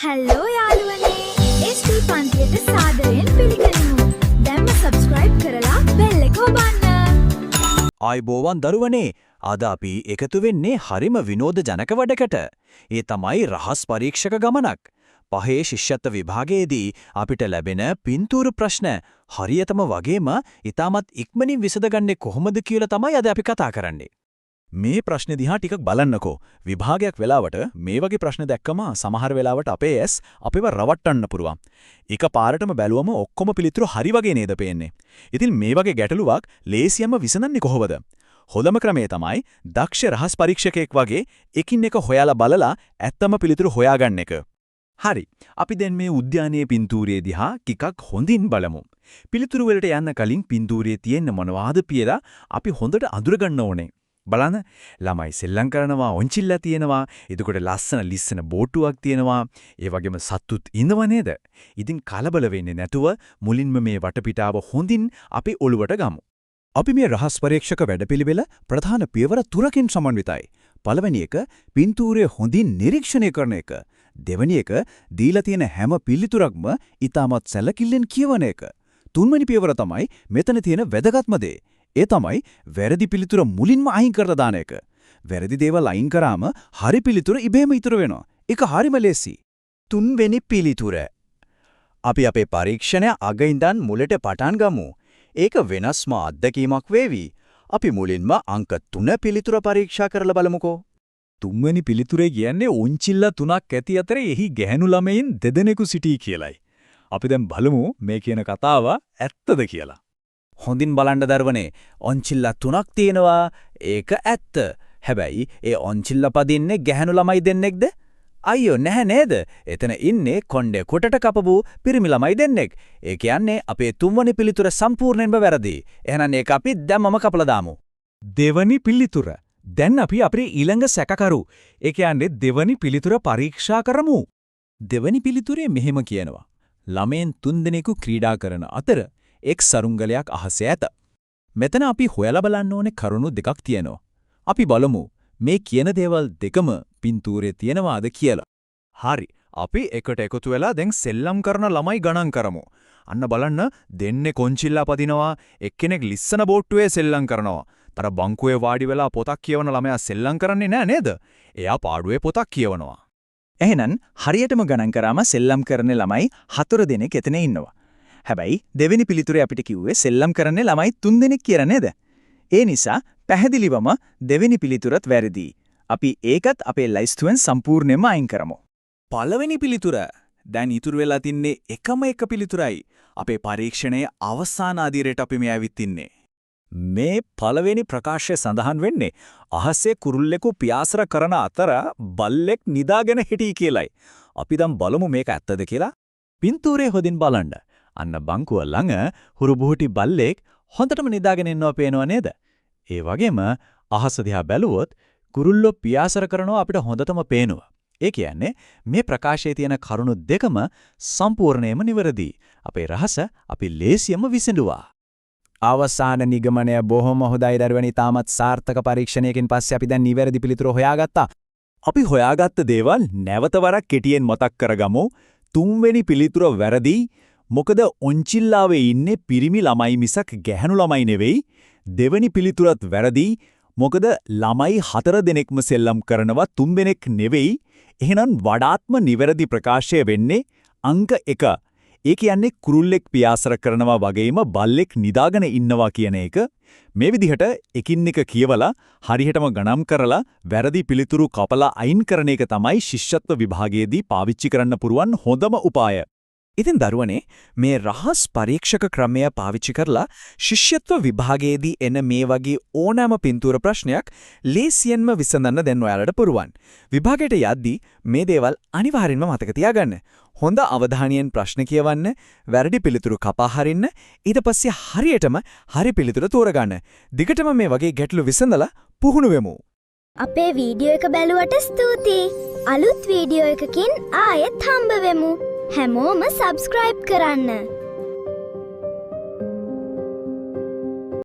Hello යාළුවනේ SP පන්තියට සාදරයෙන් පිළිගනිමු. දැන්ම subscribe කරලා bell එක ඔබන්න. ආයුබෝවන් දරුවනේ. අද අපි එකතු වෙන්නේ හරිම විනෝද ජනක වැඩකට. ඒ තමයි රහස් පරීක්ෂක ගමනක්. පහේ ශිෂ්‍යත්ව විභාගයේදී අපිට ලැබෙන පින්තූර ප්‍රශ්න හරියටම වගේම ඊටමත් ඉක්මනින් විසඳගන්නේ කොහොමද කියලා තමයි අද අපි කතා කරන්නේ. මේ ප්‍රශ්න දිහා ටිකක් බලන්නකෝ. විභාගයක් වෙලාවට මේ වගේ ප්‍රශ්න දැක්කම සමහර වෙලාවට අපේ ඇස් අපිව රවට්ටන්න පුරුවන්. එක පාරටම බැලුවම ඔක්කොම පිළිතුරු හරි වගේ නේද පේන්නේ. ඉතින් මේ වගේ ගැටලුවක් ලේසියෙන්ම විසඳන්නේ කොහොමද? හොඳම ක්‍රමය තමයි දක්ෂ රහස් පරීක්ෂකයෙක් වගේ එකින් එක හොයලා බලලා ඇත්තම පිළිතුරු හොයාගන්න එක. හරි. අපි දැන් මේ උද්‍යානයේ පින්තූරයේ දිහා ටිකක් හොඳින් බලමු. පිළිතුරු වලට යන්න කලින් පින්තූරයේ තියෙන මොනවාද කියලා අපි හොඳට අඳුරගන්න ඕනේ. බලන්න ළමයි සෙල්ලම් කරනවා, ඔන්චිල්ලා තියෙනවා, එතකොට ලස්සන ලිස්සන බෝට්ටුවක් තියෙනවා, ඒ වගේම සත්තුත් ඉන්නව නේද? ඉතින් කලබල වෙන්නේ නැතුව මුලින්ම මේ වටපිටාව හොඳින් අපි ඔළුවට ගමු. අපි මේ රහස් පරීක්ෂක වැඩපිළිවෙල ප්‍රධාන පියවර තුනකින් සමන්විතයි. පළවෙනි එක පින්තූරය හොඳින් නිරීක්ෂණය කරන එක. දෙවෙනි එක දීලා තියෙන හැම පිළිතුරක්ම ඊටමත් සැලකිල්ලෙන් කියවන එක. තුන්වෙනි පියවර තමයි මෙතන තියෙන වැදගත්ම දේ. ඒ තමයි වැරදි පිළිතුර මුලින්ම අයින් කරලා දාන එක. වැරදි දේවල් අයින් කරාම හරි පිළිතුර ඉබේම ඉතුරු වෙනවා. ඒක හරිම ලේසි. තුන්වෙනි පිළිතුර. අපි අපේ පරීක්ෂණය අග ඉඳන් මුලට පටන් ගමු. ඒක වෙනස්ම අත්දැකීමක් වේවි. අපි මුලින්ම අංක 3 පිළිතුර පරීක්ෂා කරලා බලමුකෝ. තුන්වෙනි පිළිතුරේ කියන්නේ උන්චිල්ලා 3ක් ඇති අතරේ එහි ගැහණු ළමයින් දෙදෙනෙකු සිටී කියලයි. අපි දැන් බලමු මේ කියන කතාව ඇත්තද කියලා. හොඳින් බලන්න දරුවනේ, ඔන්චිල්ලා 3ක් තියෙනවා. ඒක ඇත්ත. හැබැයි ඒ ඔන්චිල්ලා පදින්නේ ගැහණු ළමයි දෙන්නෙක්ද? අයියෝ නැහැ නේද? එතන ඉන්නේ කොණ්ඩේ කොටට කපපු පිරිමි ළමයි දෙන්නෙක්. ඒ කියන්නේ අපේ තුන්වෙනි පිළිතුර සම්පූර්ණයෙන්ම වැරදි. එහෙනම් ඒක අපි දැම්මම කපලා දාමු. දෙවනි පිළිතුර. දැන් අපි අපේ ඊළඟ සැකකරු. ඒ කියන්නේ දෙවනි පිළිතුර පරීක්ෂා කරමු. දෙවනි පිළිතුරේ මෙහෙම කියනවා. ළමෙන් 3 දෙනෙකු ක්‍රීඩා කරන අතර එක් සරුංගලයක් අහසේ ඇත. මෙතන අපි හොයලා බලන්න ඕනේ කරුණු දෙකක් තියෙනවා. අපි බලමු මේ කියන දේවල් දෙකම පින්තූරේ තියෙනවාද කියලා. හරි. අපි එකට එකතු වෙලා දැන් සෙල්ලම් කරන ළමයි ගණන් කරමු. අන්න බලන්න දෙන්නේ කොන්චිල්ලා පදිනවා, එක්කෙනෙක් ලිස්සන බෝට්ටුවේ සෙල්ලම් කරනවා. අර බංකුවේ වාඩි වෙලා පොතක් කියවන ළමයා සෙල්ලම් කරන්නේ නෑ නේද? එයා පාඩුවේ පොතක් කියවනවා. එහෙනම් හරියටම ගණන් කරාම සෙල්ලම් කරන ළමයි 4 දෙනෙක් එතන ඉන්නවා. හැබැයි දෙවෙනි පිළිතුරේ අපිට කිව්වේ සෙල්ලම් කරන්නේ ළමයි 3 දෙනෙක් කියලා නේද? ඒ නිසා පැහැදිලිවම දෙවෙනි පිළිතුරත් වැරදි. අපි ඒකත් අපේ ලයිස්තුවෙන් සම්පූර්ණයෙන්ම අයින් කරමු. පළවෙනි පිළිතුර. දැන් ඉතුරු වෙලා තින්නේ එකම එක පිළිතුරයි. අපේ පරීක්ෂණයේ අවසාන අදියරට අපි මේ ඇවිත් ඉන්නේ. මේ පළවෙනි ප්‍රකාශය සඳහන් වෙන්නේ අහසේ කුරුල්ලෙකු පියාසර කරන අතර බල්ලෙක් නිදාගෙන හිටී කියලයි. අපි දැන් බලමු මේක ඇත්තද කියලා. පින්තූරේ හොදින් බලන්න. අන්න බංකුව ළඟ හුරුබුහුටි බල්ලෙක් හොඳටම නිදාගෙන ඉන්නව පේනව නේද? ඒ වගේම අහස දිහා බැලුවොත් කුරුල්ලෝ පියාසර කරනවා අපිට හොඳටම පේනවා. ඒ කියන්නේ මේ ප්‍රකාශයේ තියෙන කරුණු දෙකම සම්පූර්ණයෙන්ම නිවැරදි. අපේ රහස අපි ලේසියෙන්ම විසඳුවා. අවසාන නිගමනය බොහොම හොඳයි දරුවනි. තාමත් සාර්ථක පරීක්ෂණයකින් පස්සේ අපි දැන් නිවැරදි පිළිතුර හොයාගත්තා. අපි හොයාගත්ත දේවල් නැවත වරක් කෙටියෙන් මතක් කරගමු. තුන්වෙනි පිළිතුර වැරදි. මොකද ඔන්චිල්ලාවේ ඉන්නේ පිරිමි ළමයි මිසක් ගැහණු ළමයි නෙවෙයි. දෙවෙනි පිළිතුරත් වැරදි. මොකද ළමයි 4 දෙනෙක්ම සෙල්ලම් කරනවා 3 දෙනෙක් නෙවෙයි. එහෙනම් වඩාත්ම නිවැරදි ප්‍රකාශය වෙන්නේ අංක 1. ඒ කියන්නේ කුරුල්ලෙක් පියාසර කරනවා වගේම බල්ලෙක් නිදාගෙන ඉන්නවා කියන එක. මේ විදිහට එකින් එක කියවලා හරියටම ගණන් කරලා වැරදි පිළිතුරු කපලා අයින් කරන එක තමයි ශිෂ්‍යත්ව විභාගයේදී පාවිච්චි කරන්න පුරුවන් හොඳම උපාය. ඉතින් දරුවනේ මේ රහස් පරීක්ෂක ක්‍රමය පාවිච්චි කරලා ශිෂ්‍යත්ව විභාගයේදී එන මේ වගේ ඕනෑම පින්තූර ප්‍රශ්නයක් ලේසියෙන්ම විසඳන්න දෙන්න ඔයාලට පුරුවන්. විභාගයට යද්දී මේ දේවල් අනිවාර්යෙන්ම මතක තියාගන්න. හොඳ අවධානයෙන් ප්‍රශ්න කියවන්න, වැරදි පිළිතුරු කපා හරින්න, ඊට පස්සේ හරියටම හරි පිළිතුර තෝරගන්න. දිගටම මේ වගේ ගැටලු විසඳලා පුහුණු වෙමු. අපේ වීඩියෝ එක බැලුවට ස්තුතියි. අලුත් වීඩියෝ එකකින් ආයෙත් හම්බ වෙමු. හැමෝම subscribe කරන්න.